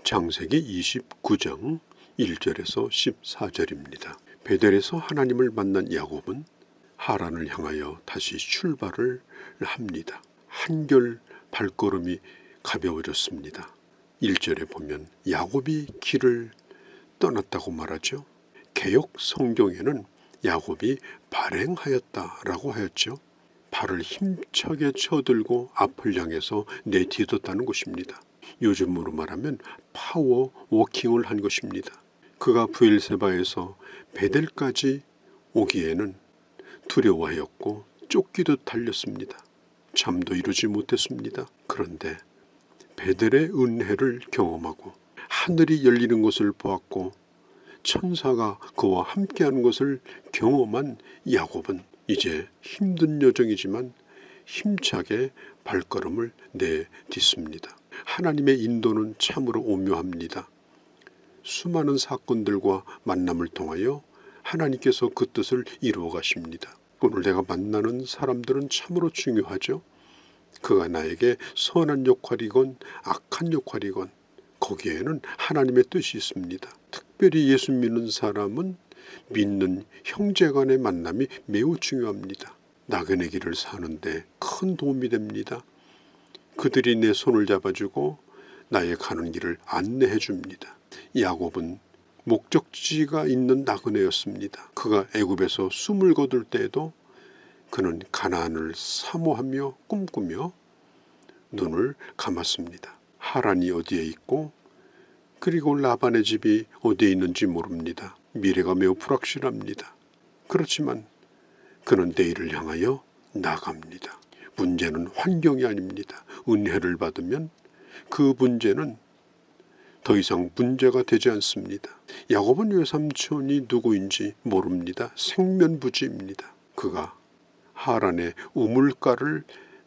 창세기 29장 1절에서 14절입니다. 베델에서 하나님을 만난 야곱은 하란을 향하여 다시 출발을 합니다. 한결 발걸음이 가벼워졌습니다. 1절에 보면 야곱이 길을 떠났다고 말하죠. 개역 성경에는 야곱이 발행하였다라고 하였죠. 발을 힘차게 쳐들고 앞을 향해서 내디뎠다는 것입니다. 요즘으로 말하면 파워 워킹을 한 것입니다. 그가 브엘세바에서 베델까지 오기에는 두려워하였고 쫓기듯 달렸습니다. 잠도 이루지 못했습니다. 그런데 베델의 은혜를 경험하고 하늘이 열리는 것을 보았고 천사가 그와 함께하는 것을 경험한 야곱은 이제 힘든 여정이지만 힘차게 발걸음을 내딛습니다. 하나님의 인도는 참으로 오묘합니다. 수많은 사건들과 만남을 통하여 하나님께서 그 뜻을 이루어 가십니다. 오늘 내가 만나는 사람들은 참으로 중요하죠. 그가 나에게 선한 역할이건 악한 역할이건 거기에는 하나님의 뜻이 있습니다. 특별히 예수 믿는 사람은 믿는 형제간의 만남이 매우 중요합니다. 나그네 길을 사는데 큰 도움이 됩니다. 그들이 내 손을 잡아주고 나의 가는 길을 안내해 줍니다. 야곱은 목적지가 있는 나그네였습니다. 그가 애굽에서 숨을 거둘 때에도 그는 가나안을 사모하며 꿈꾸며 눈을 감았습니다. 하란이 어디에 있고 그리고 라반의 집이 어디에 있는지 모릅니다. 미래가 매우 불확실합니다. 그렇지만 그는 내일을 향하여 나갑니다. 문제는 환경이 아닙니다. 은혜를 받으면 그 문제는 더 이상 문제가 되지 않습니다. 야곱은 외삼촌이 누구인지 모릅니다. 생면부지입니다. 그가 하란의 우물가를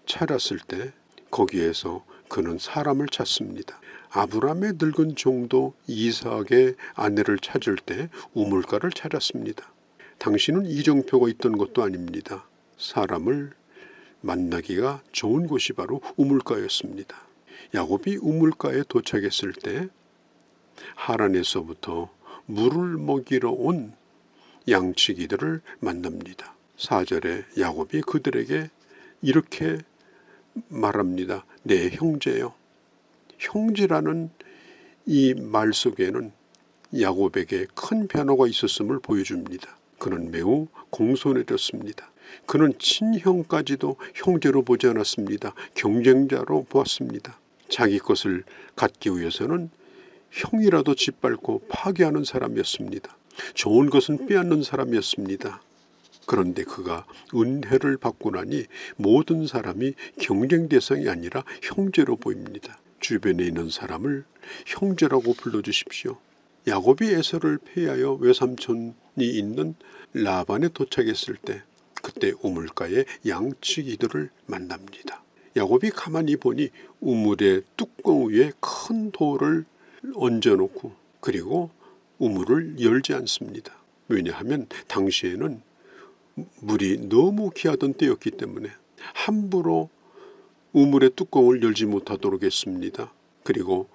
찾았을 때 거기에서 그는 사람을 찾습니다. 아브라함의 늙은 종도 이삭의 아내를 찾을 때 우물가를 찾았습니다. 당신은 이정표가 있던 것도 아닙니다. 사람을 만나기가 좋은 곳이 바로 우물가였습니다. 야곱이 우물가에 도착했을 때 하란에서부터 물을 먹이러 온 양치기들을 만납니다. 4절에 야곱이 그들에게 이렇게 말합니다. 내 형제요. 형제라는 이 말 속에는 야곱에게 큰 변화가 있었음을 보여줍니다. 그는 매우 공손해졌습니다. 그는 친형까지도 형제로 보지 않았습니다. 경쟁자로 보았습니다. 자기 것을 갖기 위해서는 형이라도 짓밟고 파괴하는 사람이었습니다. 좋은 것은 빼앗는 사람이었습니다. 그런데 그가 은혜를 받고 나니 모든 사람이 경쟁 대상이 아니라 형제로 보입니다. 주변에 있는 사람을 형제라고 불러주십시오. 야곱이 에서를 패하여 외삼촌이 있는 라반에 도착했을 때 그때 우물가에 양치기들을 만납니다. 야곱이 가만히 보니 우물의 뚜껑 위에 큰 돌을 얹어놓고 그리고 우물을 열지 않습니다. 왜냐하면 당시에는 물이 너무 귀하던 때였기 때문에 함부로 우물의 뚜껑을 열지 못하도록 했습니다. 그리고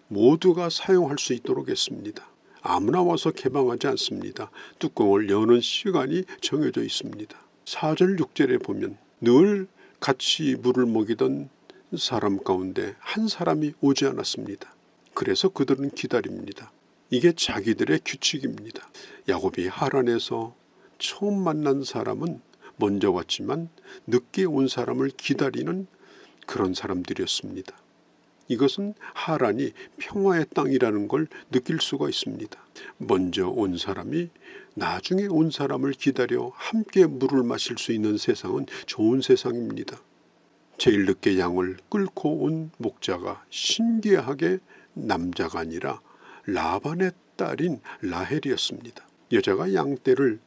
모두가 사용할 수 있도록 했습니다. 아무나 와서 개방하지 않습니다. 뚜껑을 여는 시간이 정해져 있습니다. 4절 6절에 보면 늘 같이 물을 먹이던 사람 가운데 한 사람이 오지 않았습니다. 그래서 그들은 기다립니다. 이게 자기들의 규칙입니다. 야곱이 하란에서 처음 만난 사람은 먼저 왔지만 늦게 온 사람을 기다리는 그런 사람들이었습니다. 이것은 하란이 평화의 땅이라는 걸 느낄 수가 있습니다. 먼저 온 사람이 나중에 온 사람을 기다려 함께 물을 마실 수 있는 세상은 좋은 세상입니다. 제일 늦게 양을 끌고 온 목자가 신기하게 남자가 아니라 라반의 딸인 라헬이었습니다. 여자가 양떼를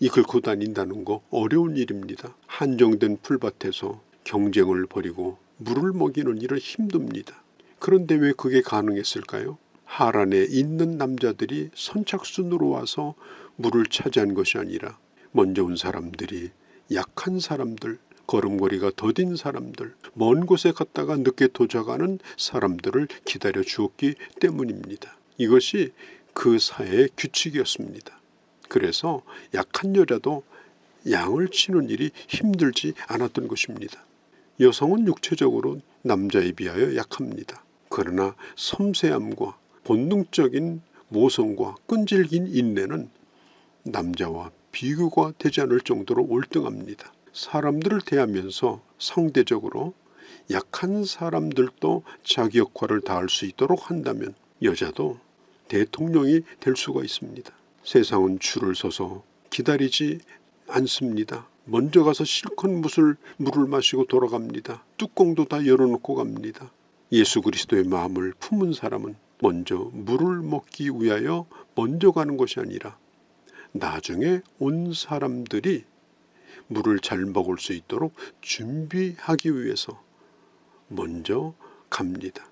이끌고 다닌다는 거 어려운 일입니다. 한정된 풀밭에서 경쟁을 벌이고 물을 먹이는 일은 힘듭니다. 그런데 왜 그게 가능했을까요? 하란에 있는 남자들이 선착순으로 와서 물을 차지한 것이 아니라 먼저 온 사람들이 약한 사람들, 걸음걸이가 더딘 사람들, 먼 곳에 갔다가 늦게 도착하는 사람들을 기다려 주었기 때문입니다. 이것이 그 사회의 규칙이었습니다. 그래서 약한 여자도 양을 치는 일이 힘들지 않았던 것입니다. 여성은 육체적으로 남자에 비하여 약합니다. 그러나 섬세함과 본능적인 모성과 끈질긴 인내는 남자와 비교가 되지 않을 정도로 월등합니다. 사람들을 대하면서 상대적으로 약한 사람들도 자기 역할을 다할 수 있도록 한다면 여자도 대통령이 될 수가 있습니다. 세상은 줄을 서서 기다리지 않습니다. 먼저 가서 실컷 물을 마시고 돌아갑니다. 뚜껑도 다 열어놓고 갑니다. 예수 그리스도의 마음을 품은 사람은 먼저 물을 먹기 위하여 먼저 가는 것이 아니라 나중에 온 사람들이 물을 잘 먹을 수 있도록 준비하기 위해서 먼저 갑니다.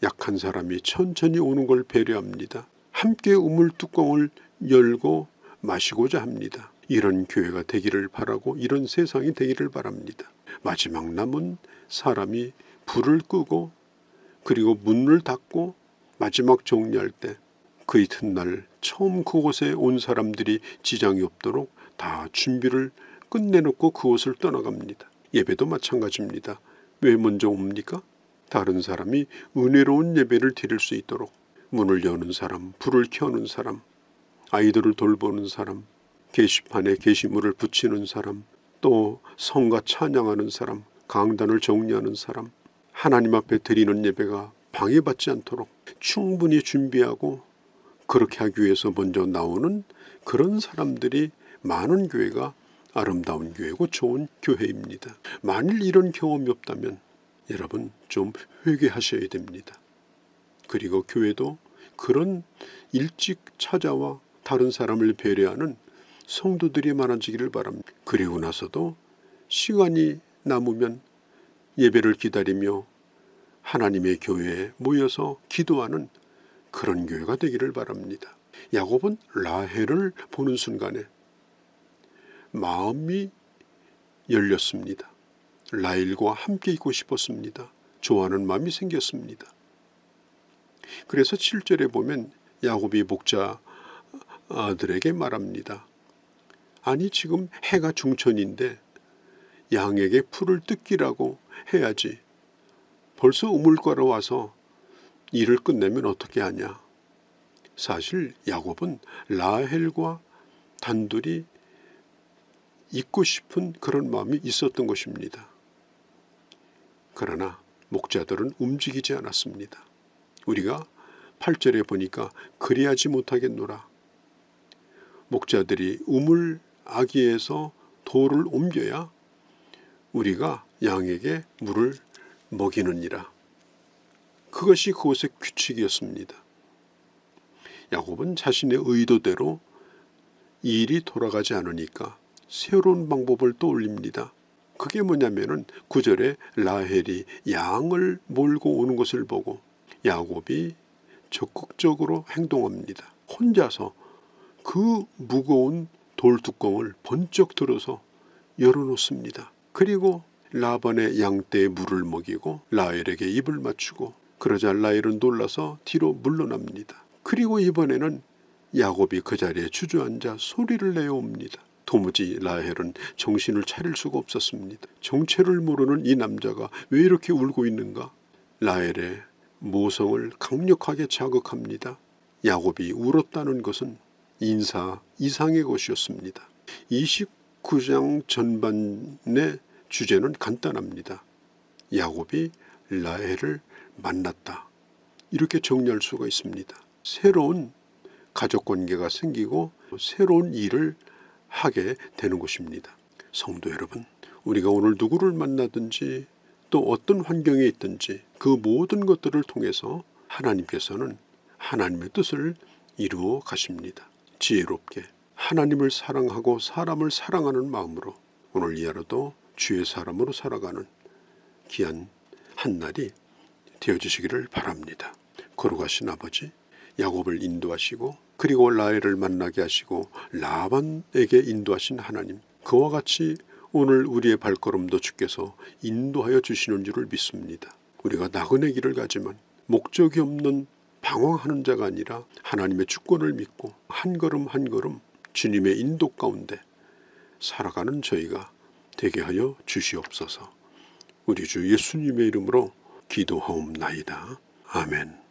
약한 사람이 천천히 오는 걸 배려합니다. 함께 우물 뚜껑을 열고 마시고자 합니다. 이런 교회가 되기를 바라고 이런 세상이 되기를 바랍니다. 마지막 남은 사람이 불을 끄고 그리고 문을 닫고 마지막 정리할 때 그 이튿날 처음 그곳에 온 사람들이 지장이 없도록 다 준비를 끝내놓고 그곳을 떠나갑니다. 예배도 마찬가지입니다. 왜 먼저 옵니까? 다른 사람이 은혜로운 예배를 드릴 수 있도록 문을 여는 사람, 불을 켜는 사람, 아이들을 돌보는 사람, 게시판에 게시물을 붙이는 사람, 또 성가 찬양하는 사람, 강단을 정리하는 사람, 하나님 앞에 드리는 예배가 방해받지 않도록 충분히 준비하고 그렇게 하기 위해서 먼저 나오는 그런 사람들이 많은 교회가 아름다운 교회고 좋은 교회입니다. 만일 이런 경험이 없다면 여러분 좀 회개하셔야 됩니다. 그리고 교회도 그런 일찍 찾아와 다른 사람을 배려하는 성도들이 많아지기를 바랍니다. 그리고 나서도 시간이 남으면 예배를 기다리며 하나님의 교회에 모여서 기도하는 그런 교회가 되기를 바랍니다. 야곱은 라헬을 보는 순간에 마음이 열렸습니다. 라헬과 함께 있고 싶었습니다. 좋아하는 마음이 생겼습니다. 그래서 7절에 보면 야곱이 목자들에게 말합니다. 아니 지금 해가 중천인데 양에게 풀을 뜯기라고 해야지. 벌써 우물가로 와서 일을 끝내면 어떻게 하냐. 사실 야곱은 라헬과 단둘이 있고 싶은 그런 마음이 있었던 것입니다. 그러나 목자들은 움직이지 않았습니다. 우리가 8절에 보니까 그리하지 못하겠노라. 목자들이 우물 아기에서 돌을 옮겨야 우리가 양에게 물을 먹이느니라. 그것이 그곳의 규칙이었습니다. 야곱은 자신의 의도대로 일이 돌아가지 않으니까 새로운 방법을 떠올립니다. 그게 뭐냐면은 9절에 라헬이 양을 몰고 오는 것을 보고 야곱이 적극적으로 행동합니다. 혼자서 그 무거운 돌뚜껑을 번쩍 들어서 열어놓습니다. 그리고 라반의 양떼에 물을 먹이고 라헬에게 입을 맞추고 그러자 라헬은 놀라서 뒤로 물러납니다. 그리고 이번에는 야곱이 그 자리에 주저앉아 소리를 내어옵니다. 도무지 라헬은 정신을 차릴 수가 없었습니다. 정체를 모르는 이 남자가 왜 이렇게 울고 있는가? 라헬의 모성을 강력하게 자극합니다. 야곱이 울었다는 것은 인사 이상의 것이었습니다. 29장 전반의 주제는 간단합니다. 야곱이 라헬을 만났다. 이렇게 정리할 수가 있습니다. 새로운 가족관계가 생기고 새로운 일을 하게 되는 것입니다. 성도 여러분, 우리가 오늘 누구를 만나든지 또 어떤 환경에 있든지 그 모든 것들을 통해서 하나님께서는 하나님의 뜻을 이루어 가십니다. 지혜롭게 하나님을 사랑하고 사람을 사랑하는 마음으로 오늘 이 하루도 주의 사람으로 살아가는 귀한 한날이 되어주시기를 바랍니다. 거룩하신 아버지, 야곱을 인도하시고 그리고 라헬을 만나게 하시고 라반에게 인도하신 하나님, 그와 같이 오늘 우리의 발걸음도 주께서 인도하여 주시는 줄을 믿습니다. 우리가 나그네 길을 가지만 목적이 없는 방황하는 자가 아니라 하나님의 주권을 믿고 한 걸음 한 걸음 주님의 인도 가운데 살아가는 저희가 되게 하여 주시옵소서. 우리 주 예수님의 이름으로 기도하옵나이다. 아멘.